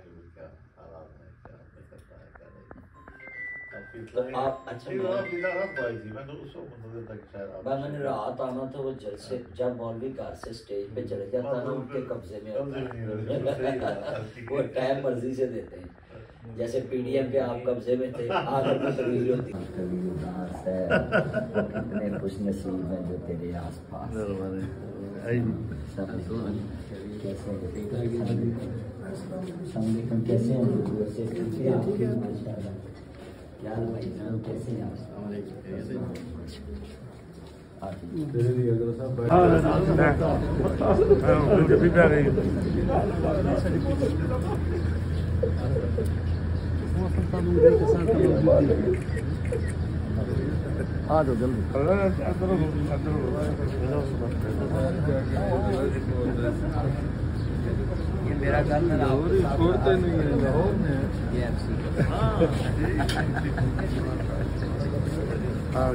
कि वो क्या हालात है, क्या नहीं करता है, क्या नहीं। तो आप अच्छा भाई थी, मैं तो उस वक्त मुंतज़िर था कि शायद मैंने रात आना था वो जलसे, जब मौलवी घर से स्टेज पे चले जाता ना उनके कब्जे में होता है। वो टाइम मर्जी से देते हैं, जैसे पीडीएम के आप कब्जे में थे, आकर में तकरीर होती है। कितने खुश नसीब हैं जो तेरे आसपास। कैसे हैं क्या भाई साहब, कैसे हैं आप? हाँ तो जल्दी ये मेरा घर में छोड़ते नहीं है लाहौर में ये एफसी। हाँ